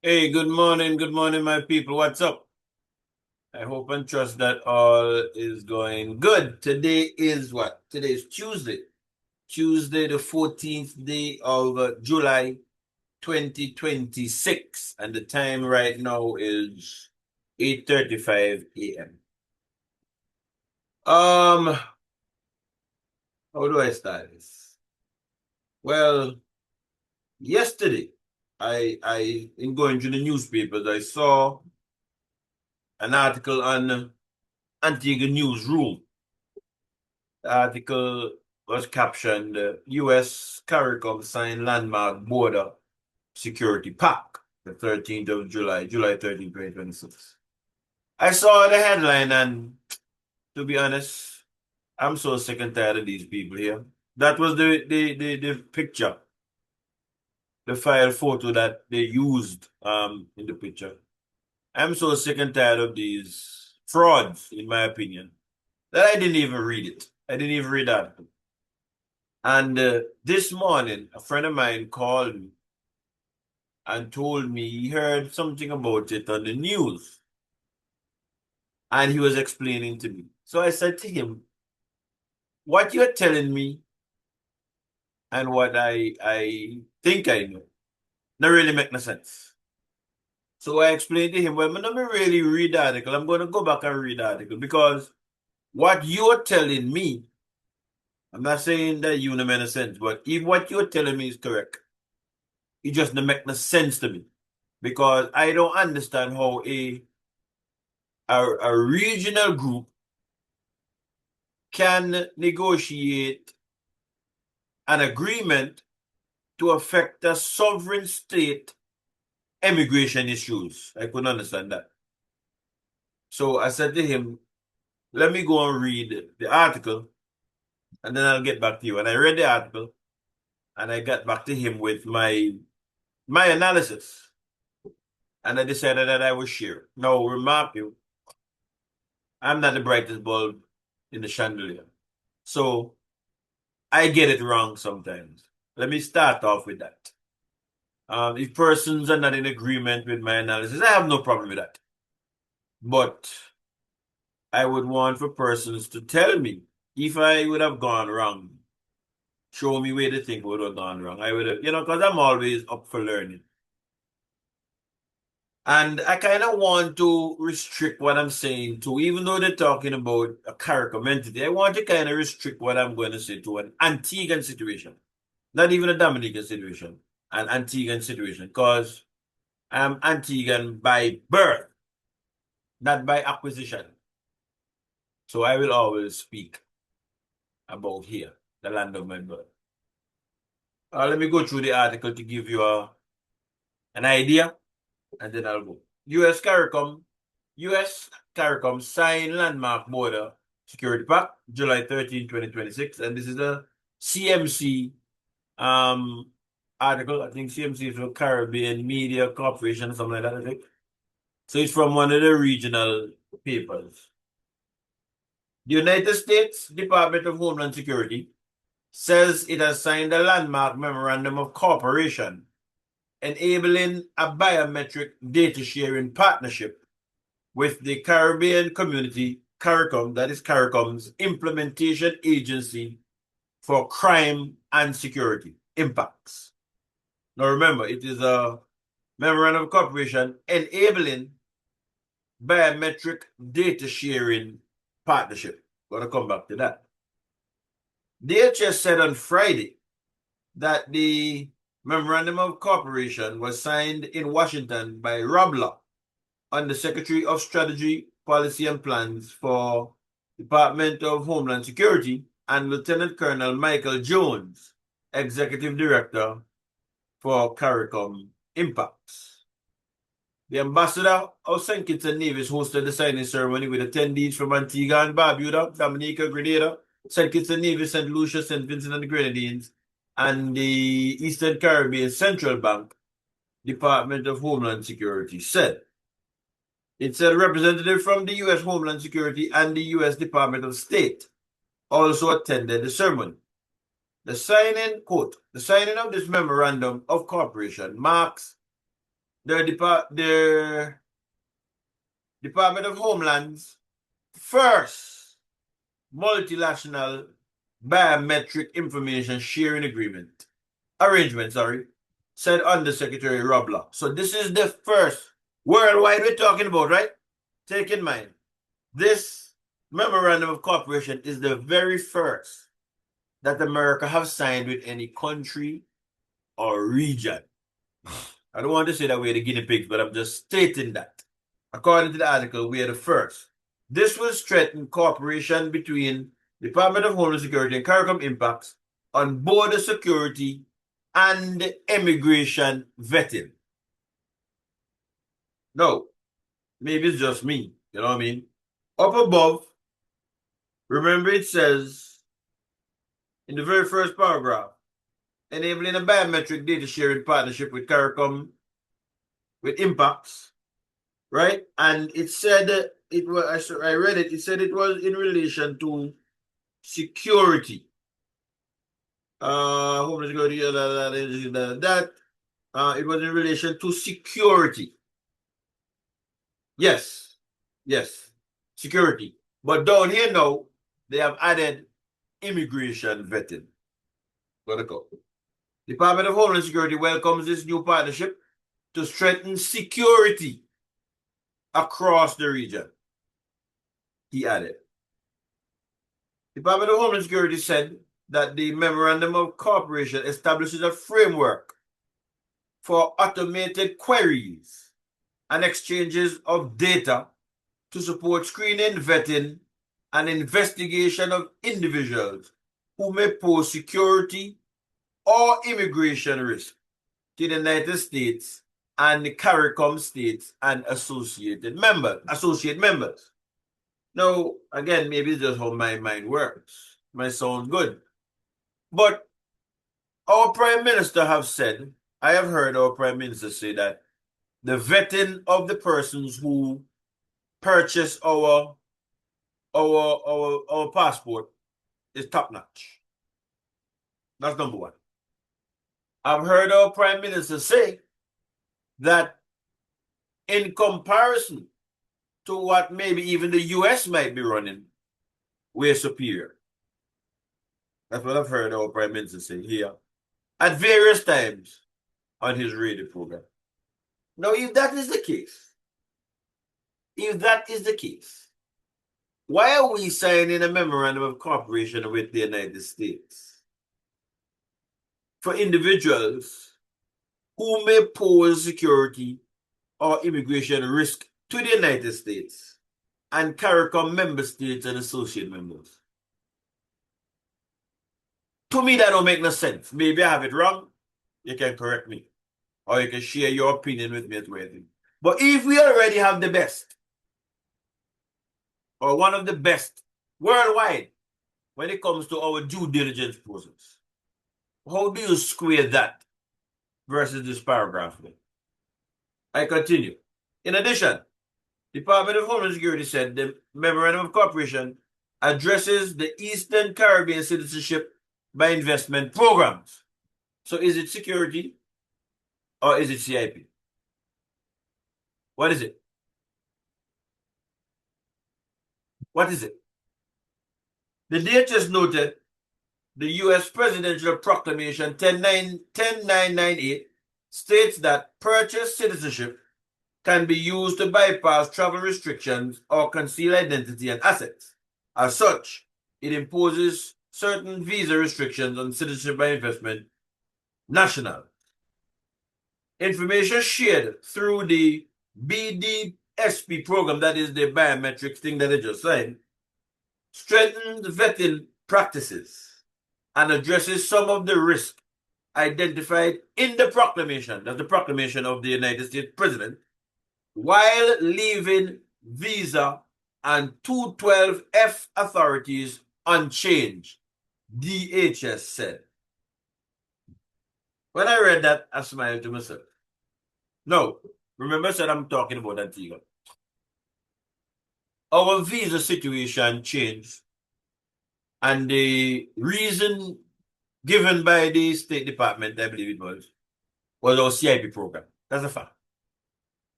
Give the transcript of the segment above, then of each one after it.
Hey, good morning, my people. What's up? I hope and trust that all is going good. Today is what? Today is Tuesday. Tuesday, the 14th day of July 2026. And the time right now is 8:35 a.m. Um, how do I start this? Well, yesterday, in going through the newspapers, I saw an article on Antigua Newsroom. The article was captioned U.S. CARICOM signed landmark border security pact the 13th of July, July 13, 2026. I saw the headline and to be honest, I'm so sick and tired of these people here. That was the picture, the file photo that they used in the picture. I'm so sick and tired of these frauds, in my opinion, that I didn't even read it. I didn't even read that. And this morning, a friend of mine called me and told me he heard something about it on the news and he was explaining to me. So I said to him, what you're telling me and what I think I know, not really make no sense. So I explained to him, well, I'm not really read the article. I'm going to go back and read the article because what you're telling me, I'm not saying that you don't make no sense, but if what you're telling me is correct, it just don't make no sense to me because I don't understand how a regional group can negotiate an agreement to affect a sovereign state immigration issues. I couldn't understand that. So I said to him, let me go and read the article and then I'll get back to you. And I read the article and I got back to him with my analysis. And I decided that I would share. Now, remark you, I'm not the brightest bulb in the chandelier. So I get it wrong sometimes. Let me start off with that. If persons are not in agreement with my analysis, I have no problem with that. But I would want for persons to tell me if I would have gone wrong. Show me where they think would have gone wrong. I would have, because I'm always up for learning. And I kind of want to restrict what I'm saying to, even though they're talking about a CARICOM entity, I want to kind of restrict what I'm going to say to an Antiguan situation. Not even a Dominican situation, an Antiguan situation, because I'm Antiguan by birth, not by acquisition. So I will always speak about here, the land of my birth. Let me go through the article to give you an idea, and then I'll go. U.S. CARICOM signed landmark border security pact, July 13, 2026, and this is a CMC um, article. I think CMC is for Caribbean Media Corporation, something like that, I think. So it's from one of the regional papers. The United States Department of Homeland Security says it has signed a landmark memorandum of cooperation enabling a biometric data sharing partnership with the Caribbean Community, CARICOM, that is CARICOM's implementation agency for crime and security impacts. Now remember, it is a memorandum of cooperation enabling biometric data sharing partnership. Gonna come back to that. DHS said on Friday that the memorandum of cooperation was signed in Washington by Rob Law, under Secretary of Strategy, Policy and Plans for Department of Homeland Security, and Lieutenant Colonel Michael Jones, Executive Director for CARICOM Impacts. The ambassador of St. Kitts and Nevis hosted the signing ceremony with attendees from Antigua and Barbuda, Dominica, Grenada, St. Kitts and Nevis, St. Lucia, St. Vincent and the Grenadines, and the Eastern Caribbean Central Bank Department of Homeland Security said. It said a representative from the U.S. Homeland Security and the U.S. Department of State also attended the ceremony. The signing of this memorandum of cooperation marks the Department of Homeland's first multilateral biometric information sharing arrangement, said Undersecretary Rob Law. So this is the first worldwide we're talking about, right? Take in mind, this memorandum of cooperation is the very first that America have signed with any country or region. I don't want to say that we're the guinea pigs, but I'm just stating that. According to the article, we are the first. This will strengthen cooperation between Department of Homeland Security and CARICOM Impacts on border security and immigration vetting. No, maybe it's just me. You know what I mean? Up above, remember it says in the very first paragraph, enabling a biometric data sharing partnership with CARICOM with Impacts, right? And it said it was, I read it, it said it was in relation to security. Homeland security, it was in relation to security. Yes, security. But down here now, they have added immigration vetting. Gotta go. Department of Homeland Security welcomes this new partnership to strengthen security across the region, he added. Department of Homeland Security said that the Memorandum of Cooperation establishes a framework for automated queries and exchanges of data to support screening, vetting, and investigation of individuals who may pose security or immigration risk to the United States and the CARICOM states and associate members. Now, again, maybe it's just how my mind works. Might sound good. But our Prime Minister have said, I have heard our Prime Minister say that the vetting of the persons who purchase our passport is top-notch. That's number one. I've heard our Prime Minister say that in comparison to what maybe even the US might be running, we're superior. That's what I've heard our Prime Minister say here at various times on his radio program. Now, if that is the case, why are we signing a memorandum of cooperation with the United States for individuals who may pose security or immigration risk to the United States and CARICOM member states and associate members? To me, that don't make no sense. Maybe I have it wrong. You can correct me. Or you can share your opinion with me as well. But if we already have the best, or one of the best worldwide when it comes to our due diligence process, how do you square that versus this paragraph? I continue. In addition, Department of Homeland Security said the Memorandum of Cooperation addresses the Eastern Caribbean Citizenship by Investment programs. So is it security or is it CIP? What is it? What is it? The DHS noted the U.S. Presidential Proclamation 10998 states that purchased citizenship can be used to bypass travel restrictions or conceal identity and assets. As such, it imposes certain visa restrictions on citizenship by investment national. Information shared through the BDSP program, that is the biometrics thing that I just signed, strengthens vetting practices and addresses some of the risks identified in the proclamation, that's the proclamation of the United States President, while leaving visa and 212F authorities unchanged, DHS said. When I read that, I smiled to myself. No, remember I said I'm talking about Antigua. Our visa situation changed, and the reason given by the State Department, I believe it was our CIP program. That's a fact.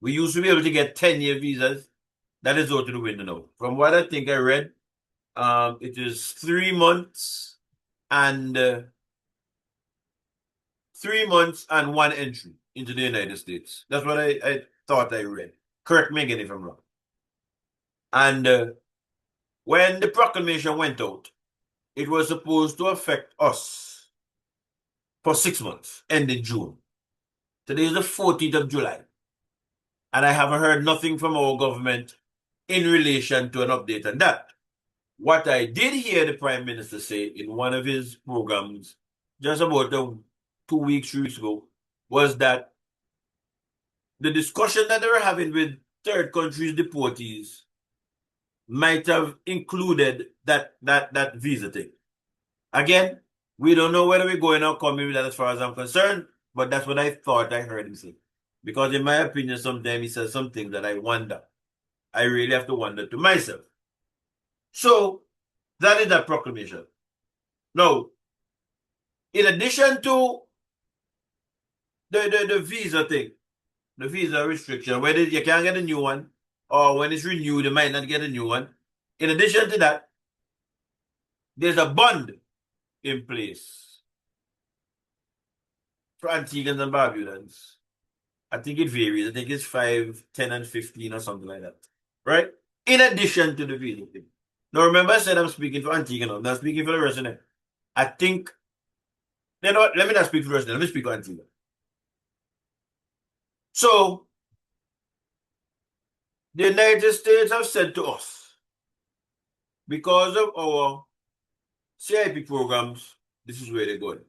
We used to be able to get 10-year visas. That is out to the window now. From what I think I read, it is 3 months and 3 months and one entry into the United States. That's what I thought I read. Correct me again if I'm wrong. And when the proclamation went out, it was supposed to affect us for 6 months, ending June. Today is the 14th of July. And I haven't heard nothing from our government in relation to an update on that. What I did hear the Prime Minister say in one of his programs just about 2 weeks, 3 weeks ago, was that the discussion that they were having with third countries deportees might have included that visa thing. Again, we don't know whether we're going or coming with that as far as I'm concerned, but that's what I thought I heard him say. Because in my opinion, sometimes he says something that I wonder. I really have to wonder to myself. So, that is that proclamation. Now, in addition to the visa thing, the visa restriction, whether you can't get a new one, or when it's renewed, you might not get a new one. In addition to that, there's a bond in place for Antiguans and Barbudans. I think it varies. I think it's 5, 10, and 15 or something like that. Right? In addition to the visa thing. Now remember I said I'm speaking for Antigua. I'm not speaking for the rest of them. I think, you know what? Let me not speak for the rest of them. Let me speak for Antigua. So, the United States have said to us, because of our CIP programs, this is where they're going.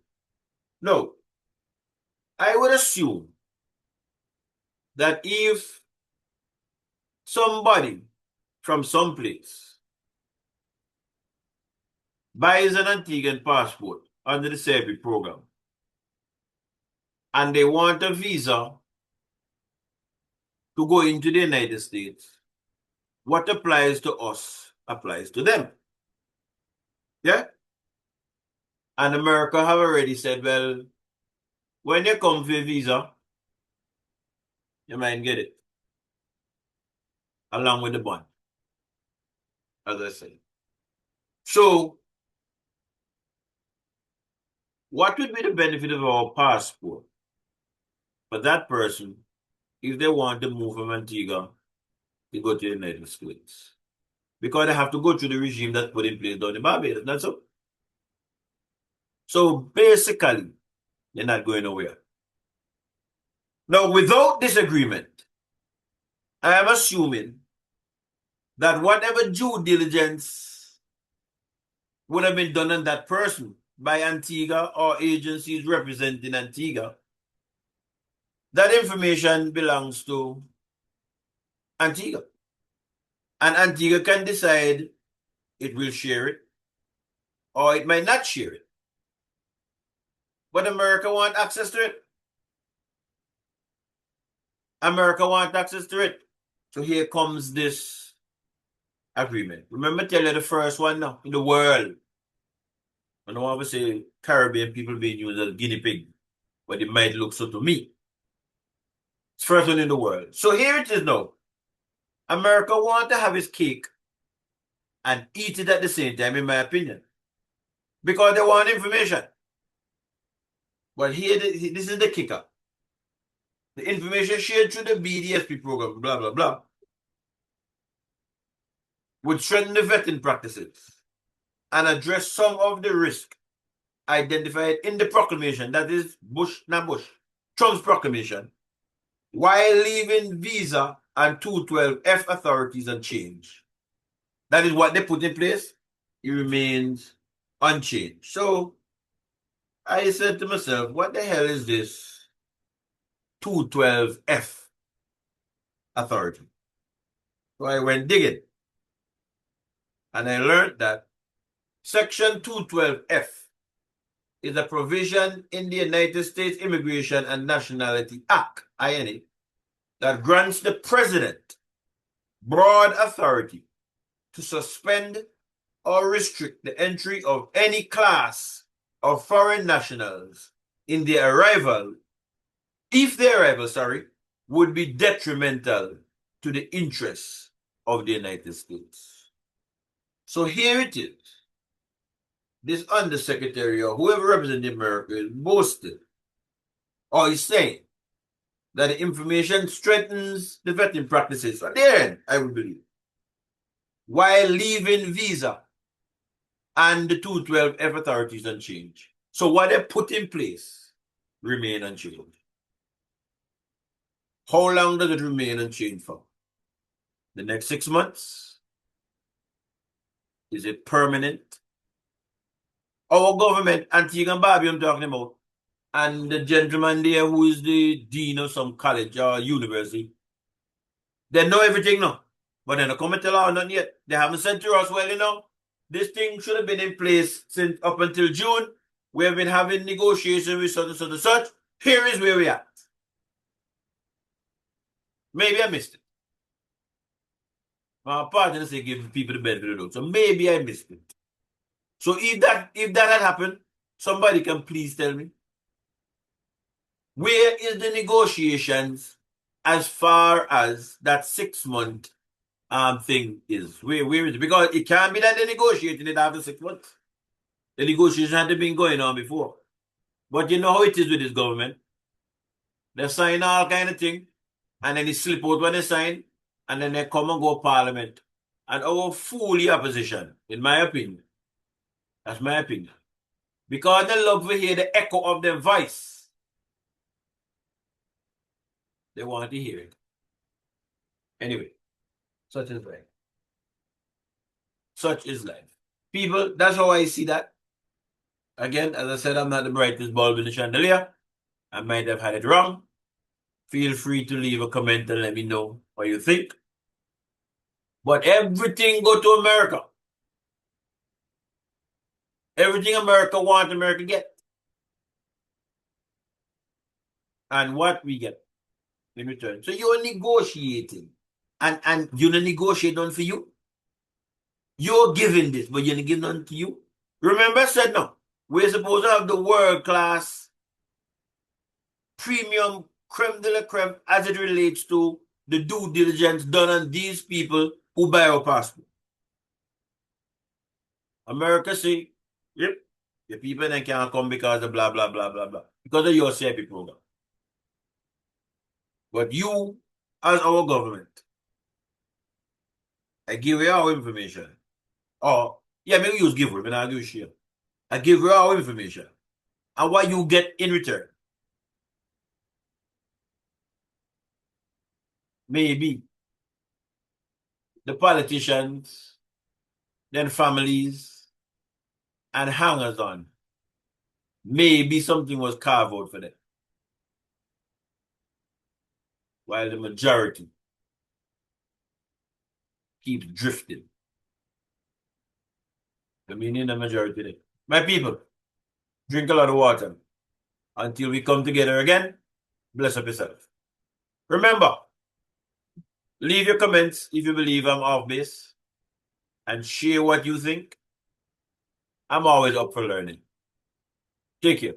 No, I would assume that if somebody from someplace buys an Antiguan passport under the CIP program and they want a visa to go into the United States, what applies to us applies to them. Yeah? And America have already said, well, when you come for a visa, you might get it. Along with the bond. As I say. So, what would be the benefit of our passport for that person if they want to move from Antigua to go to the United States? Because they have to go through the regime that's put in place down in Barbados. That's so. So basically, you're not going nowhere. Now, without this agreement, I am assuming that whatever due diligence would have been done on that person by Antigua or agencies representing Antigua, that information belongs to Antigua. And Antigua can decide it will share it or it might not share it. But America want access to it. America want access to it. So here comes this agreement. Remember, tell you the first one now in the world. I don't want to say Caribbean people being used as a guinea pig, but it might look so to me. It's first one in the world. So here it is now. America want to have its cake and eat it at the same time, in my opinion. Because they want information. But here, this is the kicker. The information shared through the BDSP program, blah, blah, blah, would strengthen the vetting practices and address some of the risk identified in the proclamation, that is Trump's proclamation, while leaving visa and 212F authorities unchanged. That is what they put in place. It remains unchanged. So I said to myself, what the hell is this 212F authority? So I went digging. And I learned that Section 212F is a provision in the United States Immigration and Nationality Act, INA, that grants the president broad authority to suspend or restrict the entry of any class of foreign nationals in their arrival, if their arrival, would be detrimental to the interests of the United States. So here it is. This undersecretary or whoever representing America is boasting or is saying that the information strengthens the vetting practices at the end, I would believe, while leaving visa and the 212F authorities unchanged. So what they put in place remain unchanged. How long does it remain unchanged for? The next 6 months? Is it permanent? Our government, Antigua and Barbuda, I'm talking about, and the gentleman there who is the dean of some college or university, they know everything now. But they don't come and tell us nothing yet. They haven't said to us, well, you know, this thing should have been in place since up until June. We have been having negotiations with such and such and such. Here is where we are. Maybe I missed it. My partner say give people the benefit of the doubt. So maybe I missed it. So if that had happened, somebody can please tell me. Where is the negotiations as far as that 6 month thing is? Where is it? Because it can't be that they're negotiating it after 6 months. The negotiation had been going on before. But you know how it is with this government. They sign all kind of thing, and then they slip out when they sign, and then they come and go parliament. And our fully opposition, in my opinion. That's my opinion. Because they love to hear the echo of their voice. They want to hear it. Anyway, such is life. Such is life. People, that's how I see that. Again, as I said, I'm not the brightest bulb in the chandelier. I might have had it wrong. Feel free to leave a comment and let me know what you think. But everything go to America. Everything America wants, America get. And what we get in return. So you're negotiating. And you're not negotiating none for you. You're giving this, but you're not giving none to you. Remember I said no. We're supposed to have the world-class premium creme de la creme as it relates to the due diligence done on these people who buy our passport. America say, yep, the people then can't come because of blah, blah, blah, blah, blah. Because of your CIP program. But you, as our government, I give you our information. Or, yeah, maybe you give it, but I'll give you share. I give you our information. And what you get in return. Maybe the politicians, then families, and hangers on. Maybe something was carved out for them. While the majority keeps drifting. The meaning the majority there. My people, drink a lot of water. Until we come together again, bless up yourself. Remember, leave your comments if you believe I'm off base. And share what you think. I'm always up for learning. Take care.